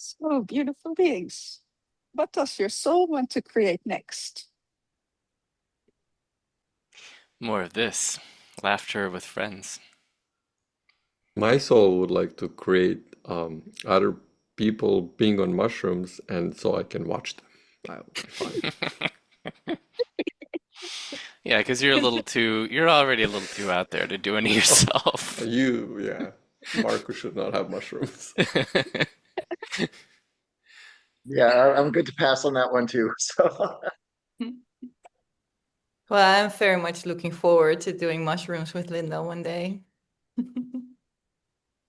So, beautiful beings, what does your soul want to create next? More of this. Laughter with friends. My soul would like to create other people being on mushrooms, and so I can watch them. That would be fun. Yeah, because you're already a little too out there to do any Oh, yourself. yeah. Marcus should not have mushrooms. Yeah, I'm good to pass on that one too. So Well, I'm very much looking forward to doing mushrooms with Linda one day.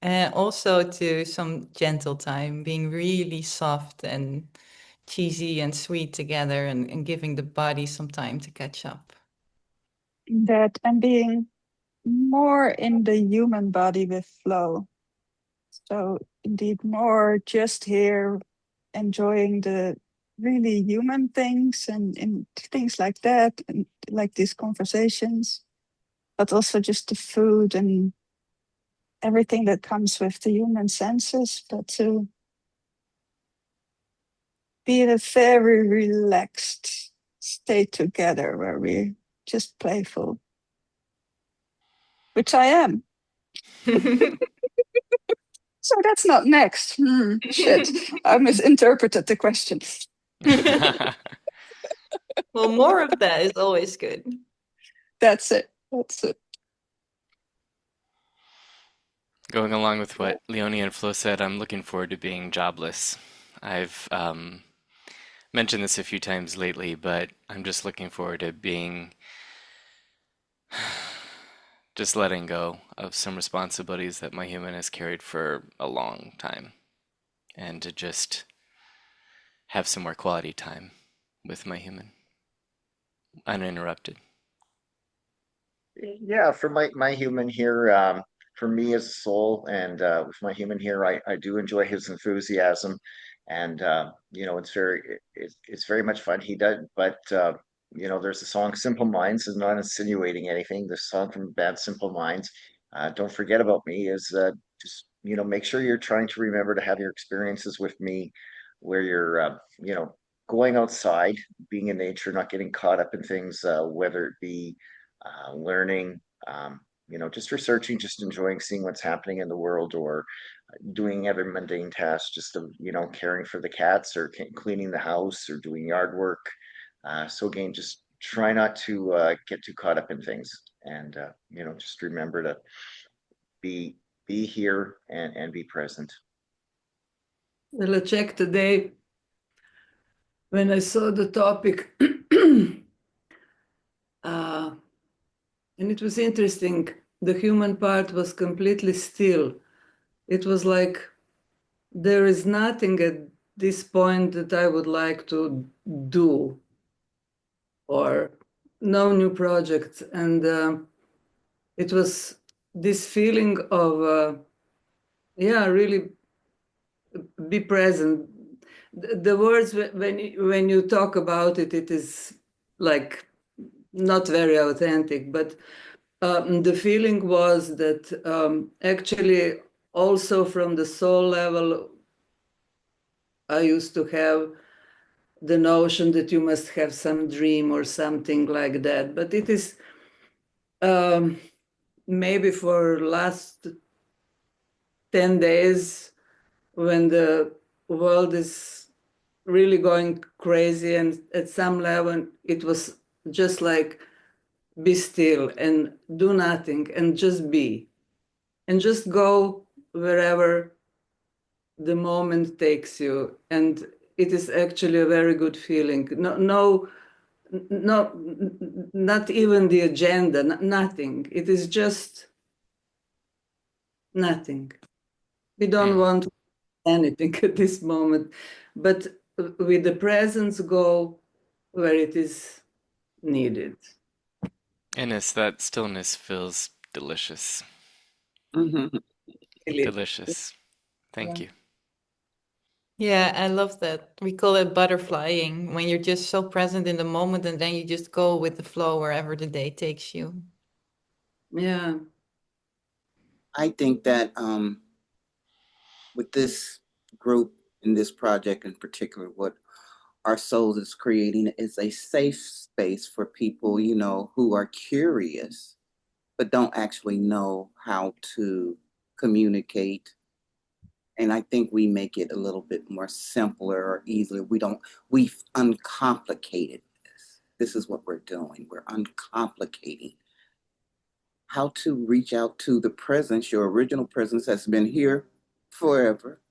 And also to some gentle time, being really soft and cheesy and sweet together and giving the body some time to catch up. That and being more in the human body with flow. So, indeed, more just here enjoying the really human things and things like that, and like these conversations, but also just the food and everything that comes with the human senses, but to be in a very relaxed state together where we're just playful, which I am. So that's not next. Shit, I misinterpreted the question. Well, more of that is always good. That's it. That's it. Going along with what Leonie and Flo said, I'm looking forward to being jobless. I've mentioned this a few times lately, but I'm just looking forward to being just letting go of some responsibilities that my human has carried for a long time and to just have some more quality time with my human uninterrupted. yeah, for my human here, for me as a soul, and with my human here, I do enjoy his enthusiasm, and it's very much fun. He does, but there's a song "Simple Minds." Is not insinuating anything. The song from the band Simple Minds, "Don't Forget About Me," is just make sure you're trying to remember to have your experiences with me, where you're going outside, being in nature, not getting caught up in things, whether it be learning, just researching, just enjoying seeing what's happening in the world, or doing other mundane tasks, just of, caring for the cats, or cleaning the house, or doing yard work. So again, just try not to get too caught up in things, and just remember to be here and be present. Well, I checked today when I saw the topic, and it was interesting. The human part was completely still. It was like there is nothing at this point that I would like to do, or no new projects. And it was this feeling of, really be present. The words, when you talk about it, it is like not very authentic, but the feeling was that actually also from the soul level, I used to have the notion that you must have some dream or something like that. But it is maybe for last 10 days when the world is really going crazy, and at some level it was just like be still and do nothing and just be and just go wherever the moment takes you. And it is actually a very good feeling. Not even the agenda, nothing. It is just nothing. We don't want anything at this moment, but with the presence, go where it is needed. And that stillness feels delicious. Really. Delicious. Thank you. Yeah, I love that. We call it butterflying, when you're just so present in the moment and then you just go with the flow wherever the day takes you. Yeah. I think that with this group in this project in particular, what Our Souls is creating is a safe space for people, who are curious, but don't actually know how to communicate. And I think we make it a little bit more simpler or easier. We've uncomplicated this. This is what we're doing. We're uncomplicating how to reach out to the presence. Your original presence has been here forever.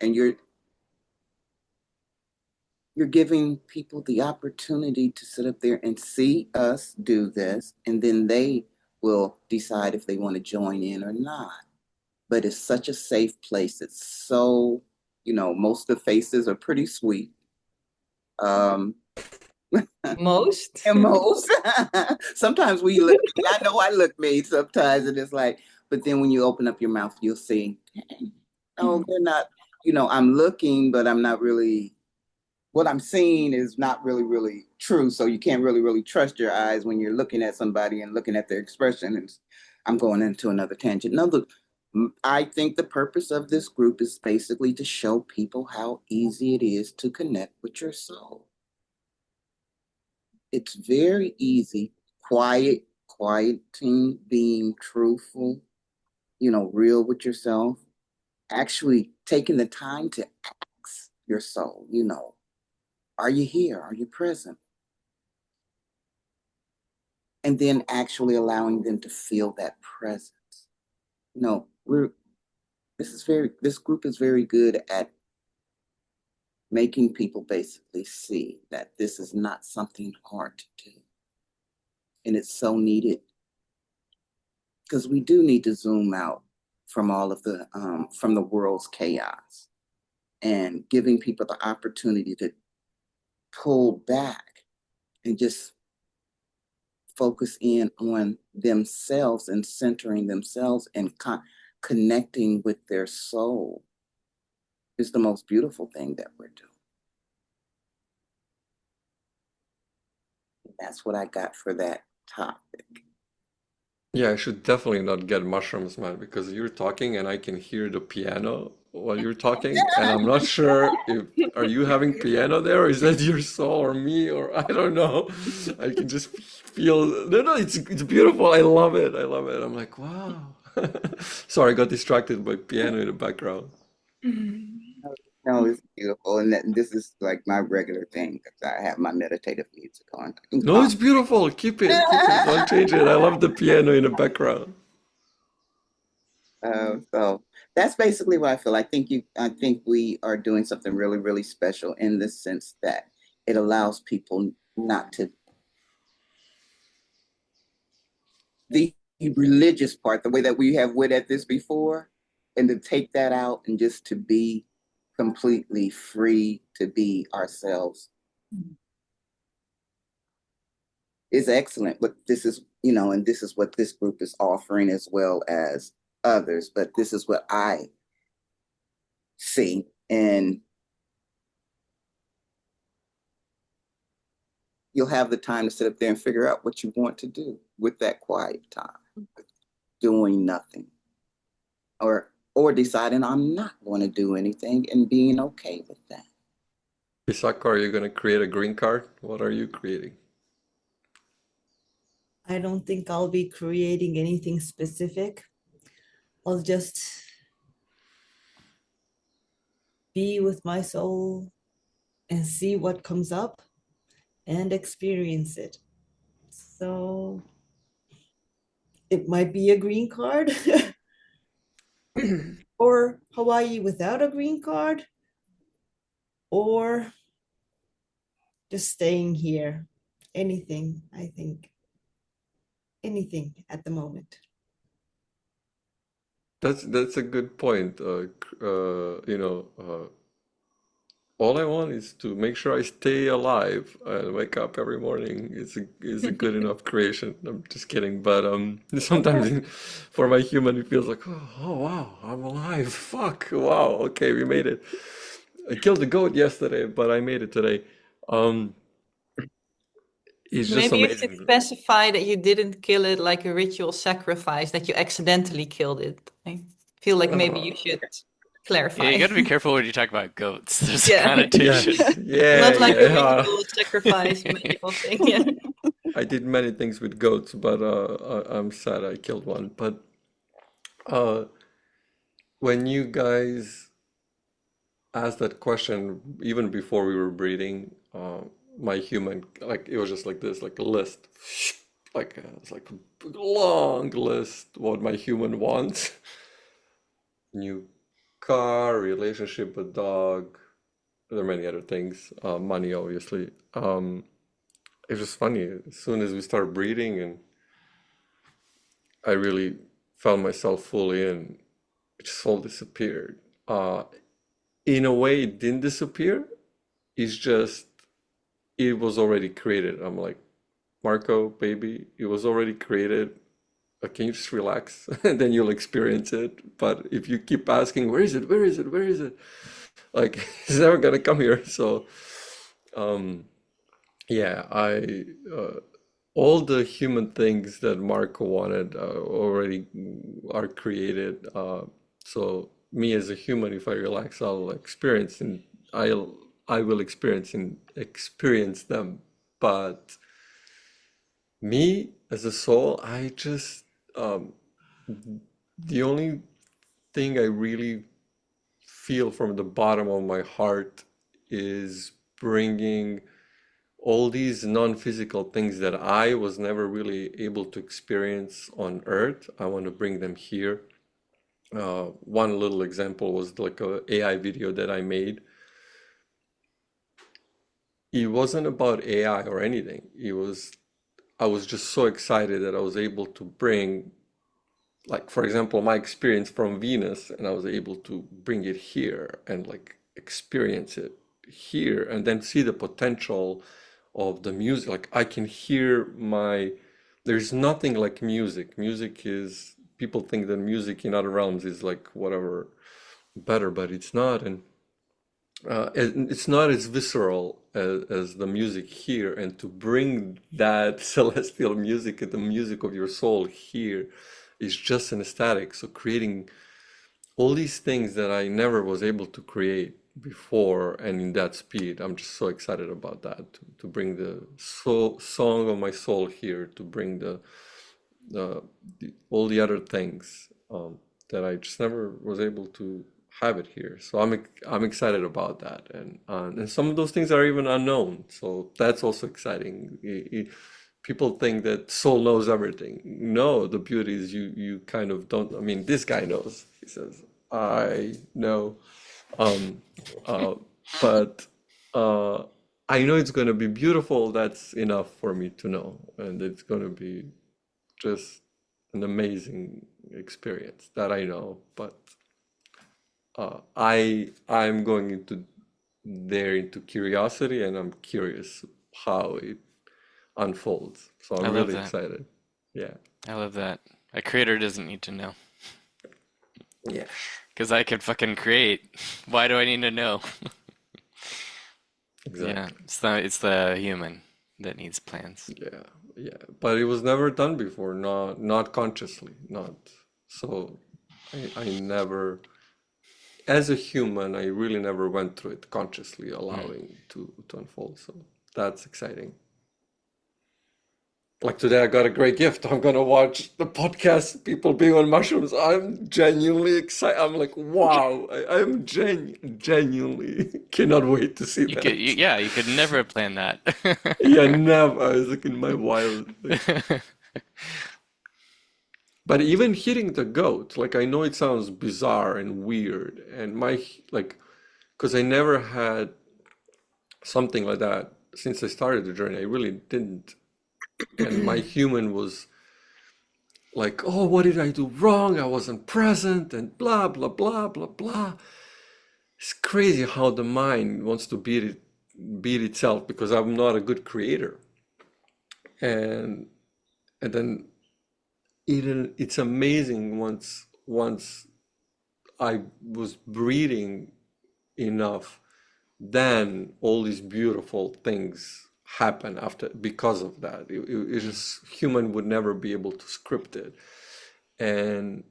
And you're giving people the opportunity to sit up there and see us do this, and then they will decide if they want to join in or not. But it's such a safe place. It's so, most of the faces are pretty sweet. Most. And most. Sometimes we look, I know I look mean sometimes, and it's like, but then when you open up your mouth, you'll see, oh, they're not, I'm looking, but I'm not really, what I'm seeing is not really, really true. So you can't really, really trust your eyes when you're looking at somebody and looking at their expression. And I'm going into another tangent. No, I think the purpose of this group is basically to show people how easy it is to connect with your soul. It's very easy, quieting, being truthful, real with yourself, actually taking the time to ask your soul, are you here? Are you present? And then actually allowing them to feel that presence. This group is very good at making people basically see that this is not something hard to do. And it's so needed, because we do need to zoom out from all of from the world's chaos, and giving people the opportunity to pull back and just focus in on themselves and centering themselves and connecting with their soul is the most beautiful thing that we're doing. That's what I got for that topic. Yeah, I should definitely not get mushrooms, man, because you're talking and I can hear the piano while you're talking, and I'm not sure if are you having piano there, or is that your soul or me, or I don't know. I can just feel no, it's beautiful. I love it. I love it. I'm like, wow. Sorry, I got distracted by piano in the background. No, it's beautiful, and this is like my regular thing, because I have my meditative music on. No, it's beautiful. Keep it. Don't change it. I love the piano in the background. So that's basically what I feel. I think we are doing something really, really special in the sense that it allows people not to the religious part, the way that we have went at this before, and to take that out and just to be completely free to be ourselves is excellent. But this is, and this is what this group is offering, as well as others. But this is what I see. And you'll have the time to sit up there and figure out what you want to do with that quiet time, doing nothing, or deciding I'm not going to do anything and being okay with that. Pisako, are you going to create a green card? What are you creating? I don't think I'll be creating anything specific. I'll just be with my soul and see what comes up and experience it. So it might be a green card or Hawaii without a green card, or just staying here. Anything, I think. Anything at the moment. That's a good point. All I want is to make sure I stay alive and wake up every morning. Is a good enough creation. I'm just kidding, but sometimes for my human, it feels like, oh wow, I'm alive. Fuck, wow, okay, we made it. I killed a goat yesterday, but I made it today. It's just Maybe you should amazing. specify that you didn't kill it like a ritual sacrifice, that you accidentally killed it. I feel like maybe you should clarify. Yeah, you got to be careful when you talk about goats. There's a Yeah. connotation. Yes, yeah, Not like a yeah. ritual sacrifice medical thing. Yeah. I did many things with goats, but I'm sad I killed one. But uh, when you guys asked that question, even before we were breeding, my human, like it was just like this, like a list, like it's like a long list what my human wants. New car, relationship with dog. There are many other things, money, obviously. It was funny. As soon as we started breeding, and I really found myself fully in, it just all disappeared. In a way, it didn't disappear. It's just it was already created. I'm like, Marco, baby, it was already created. Can you just relax and then you'll experience it? But if you keep asking, where is it? Where is it? Where is it? Like, it's never gonna come here. So, yeah, all the human things that Marco wanted already are created. So me as a human, if I relax, I'll experience and I will experience them. But me as a soul, I just the only thing I really feel from the bottom of my heart is bringing all these non-physical things that I was never really able to experience on Earth. I want to bring them here. One little example was like a AI video that I made. It wasn't about AI or anything. I was just so excited that I was able to bring, like, for example, my experience from Venus, and I was able to bring it here and like experience it here and then see the potential of the music. Like I can hear there's nothing like music. Music is, people think that music in other realms is like whatever better, but it's not. And it's not as visceral as the music here. And to bring that celestial music and the music of your soul here is just an ecstatic. So creating all these things that I never was able to create before and in that speed, I'm just so excited about that, to bring the song of my soul here, to bring all the other things that I just never was able to have it here. So I'm excited about that, and some of those things are even unknown. So that's also exciting. People think that soul knows everything. No, the beauty is you kind of don't. I mean, this guy knows. He says, I know. But I know it's going to be beautiful. That's enough for me to know, and it's going to be just an amazing experience that I know. But I'm going into curiosity, and I'm curious how it unfolds. So I I'm love really that. excited. Yeah, I love that. A creator doesn't need to know. yeah, Because I can fucking create. Why do I need to know? Yeah, exactly. it's the human that needs plans. Yeah, yeah. But it was never done before, not consciously, not so. I never, as a human, I really never went through it consciously, Mm. allowing to unfold. So that's exciting. Like today, I got a great gift. I'm gonna watch the podcast, people being on mushrooms. I'm genuinely excited. I'm like, wow, I'm genuinely cannot wait to see that. Yeah, you could never have planned that. Yeah, never. I was like in my wild. But even hitting the goat, like I know it sounds bizarre and weird, and because I never had something like that since I started the journey. I really didn't, and my human was like, oh, what did I do wrong? I wasn't present, and blah blah blah blah blah. It's crazy how the mind wants to beat itself because I'm not a good creator, and then it's amazing once I was breathing enough, then all these beautiful things happen after because of that. It just human would never be able to script it, and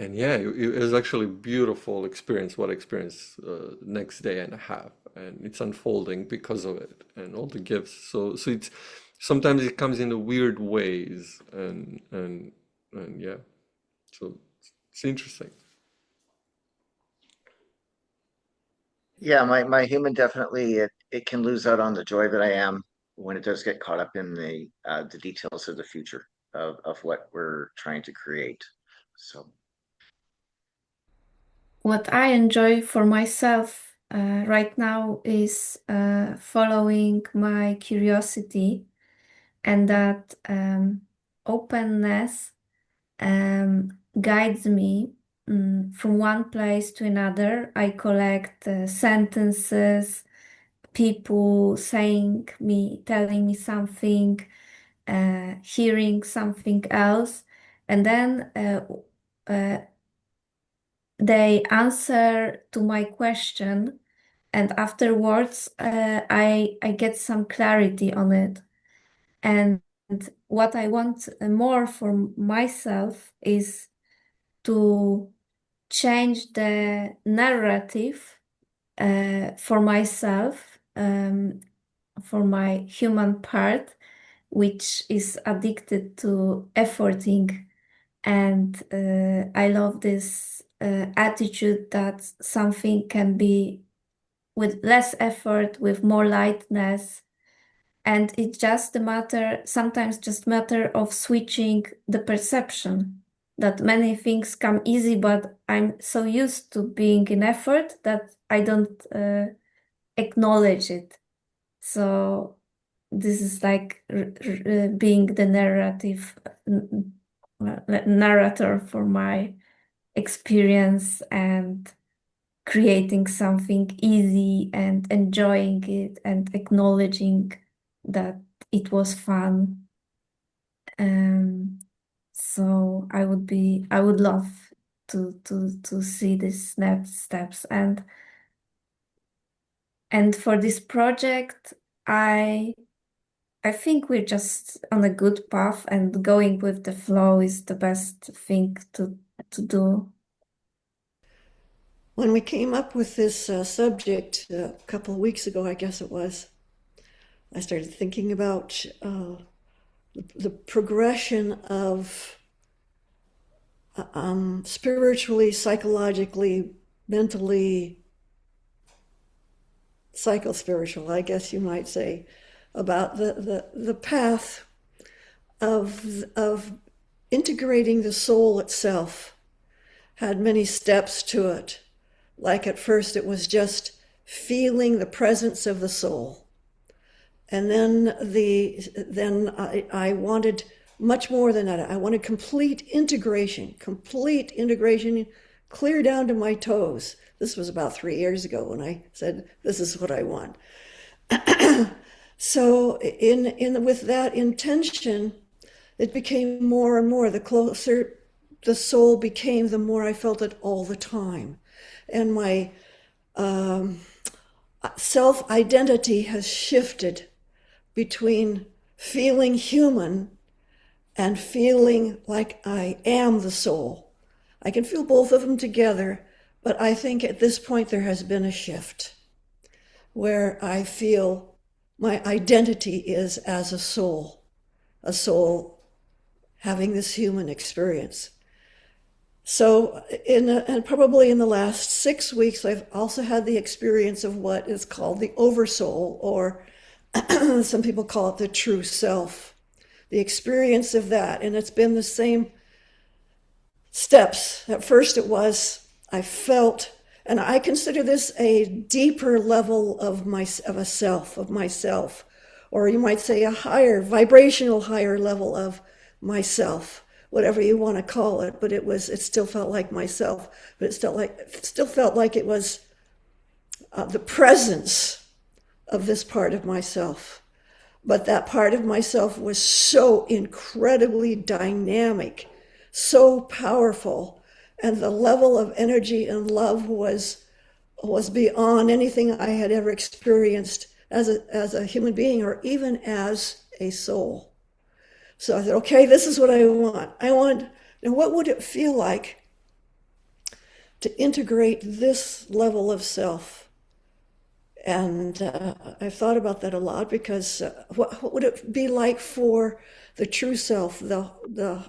yeah, it was actually a beautiful experience, what I experienced next day and a half, and it's unfolding because of it and all the gifts. So it's sometimes it comes in the weird ways, and yeah, so it's interesting. Yeah, my human definitely it can lose out on the joy that I am when it does get caught up in the details of the future of what we're trying to create. So What I enjoy for myself right now is following my curiosity, and that openness guides me from one place to another. I collect sentences, people telling me something, hearing something else, and then they answer to my question, and afterwards I get some clarity on it. And what I want more for myself is to change the narrative for myself, for my human part, which is addicted to efforting. And I love this attitude that something can be with less effort, with more lightness. And it's just a matter, sometimes just matter of switching the perception that many things come easy, but I'm so used to being in effort that I don't acknowledge it. So this is like being the narrator for my experience and creating something easy and enjoying it and acknowledging that it was fun. So I would love to see these next steps, and for this project I think we're just on a good path, and going with the flow is the best thing to do. When we came up with this subject a couple of weeks ago, I guess it was, I started thinking about the progression of spiritually, psychologically, mentally, psychospiritual, I guess you might say, about the path of integrating the soul itself. Had many steps to it. Like at first it was just feeling the presence of the soul. And then I wanted much more than that. I wanted complete integration, clear down to my toes. This was about 3 years ago when I said, this is what I want. So with that intention, it became more and more. The closer the soul became, the more I felt it all the time. And my self-identity has shifted between feeling human and feeling like I am the soul. I can feel both of them together, but I think at this point there has been a shift where I feel my identity is as a soul having this human experience. So and probably in the last 6 weeks, I've also had the experience of what is called the oversoul, or some people call it the true self, the experience of that. And it's been the same steps. At first it was, I felt, and I consider this a deeper level of myself, or you might say a higher, vibrational higher level of myself, whatever you want to call it. But it still felt like myself, but it still felt like it was the presence of this part of myself. But that part of myself was so incredibly dynamic, so powerful, and the level of energy and love was beyond anything I had ever experienced as a human being, or even as a soul. So I said, okay, this is what I want. Now what would it feel like to integrate this level of self. And I've thought about that a lot because what would it be like for the true self, the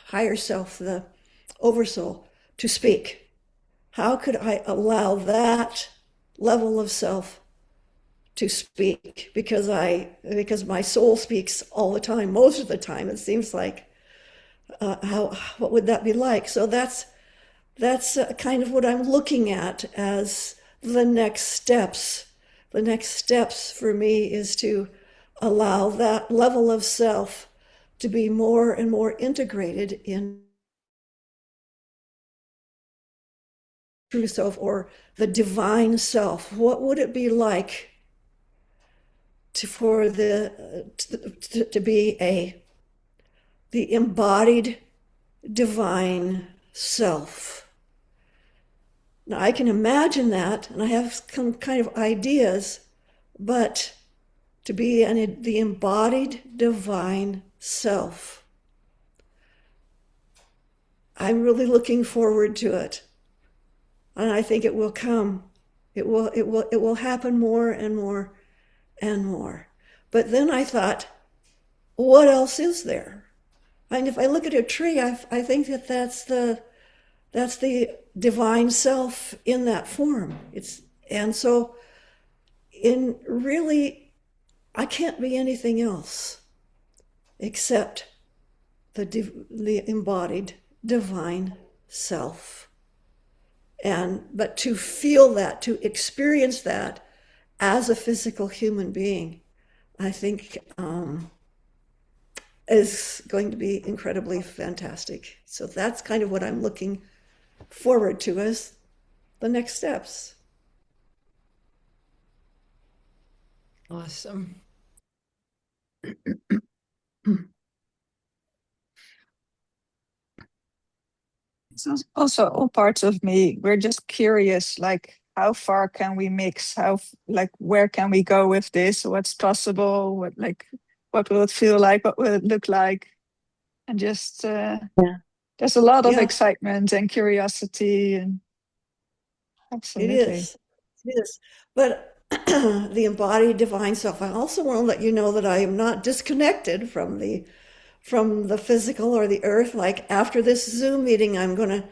higher self, the oversoul, to speak? How could I allow that level of self to speak? Because my soul speaks all the time, most of the time, it seems like. What would that be like? So that's kind of what I'm looking at as the next steps. The next steps for me is to allow that level of self to be more and more integrated in true self or the divine self. What would it be like to be the embodied divine self? Now, I can imagine that, and I have some kind of ideas, but to be the embodied divine self, I'm really looking forward to it, and I think it will come. It will happen more and more and more. But then I thought, what else is there? And if I look at a tree, I think that's the divine self in that form. And so really, I can't be anything else except the embodied divine self. But to feel that, to experience that as a physical human being, I think is going to be incredibly fantastic. So that's kind of what I'm looking forward to as the next steps. Awesome. So also all parts of me, we're just curious, like how far can we mix? Where can we go with this? What's possible? What will it feel like? What will it look like? And just there's a lot of excitement and curiosity, and absolutely. It is. But the embodied divine self, I also want to let you know that I am not disconnected from the physical or the earth. Like after this Zoom meeting, I'm going to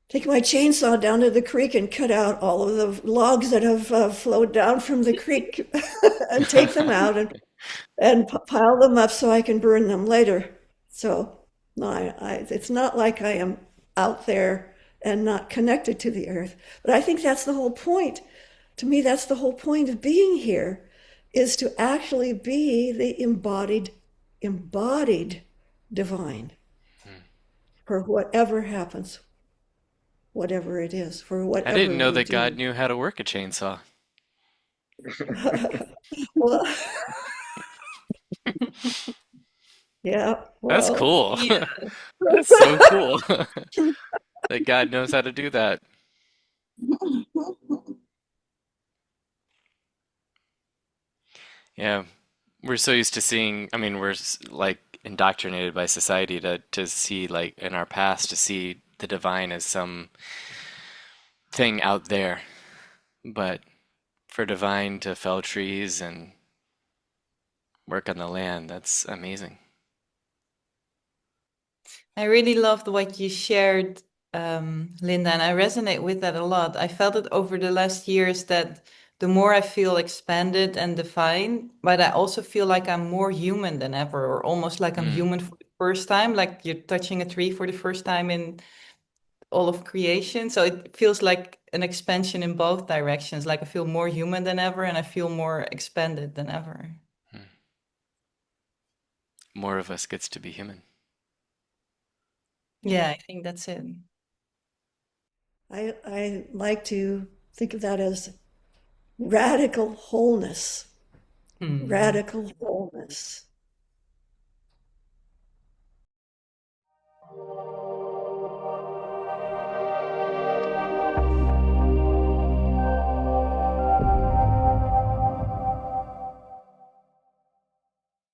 take my chainsaw down to the creek and cut out all of the logs that have flowed down from the creek and take them out and pile them up so I can burn them later. So no, it's not like I am out there and not connected to the earth. But I think that's the whole point. To me, that's the whole point of being here, is to actually be the embodied divine for whatever happens, whatever it is, for whatever I didn't know we that do. God knew how to work a chainsaw. Well, yeah, That's well, cool. Yeah. That's so cool that God knows how to do that. Yeah, we're so used to seeing, I mean, like indoctrinated by society to see, like in our past, to see the divine as some thing out there. But for divine to fell trees and work on the land, that's amazing. I really loved what you shared, Linda, and I resonate with that a lot. I felt it over the last years that the more I feel expanded and divine, but I also feel like I'm more human than ever, or almost like I'm human for the first time, like you're touching a tree for the first time in all of creation. So it feels like an expansion in both directions. Like I feel more human than ever, and I feel more expanded than ever. More of us gets to be human. Yeah, I think that's it. I like to think of that as radical wholeness. Radical wholeness.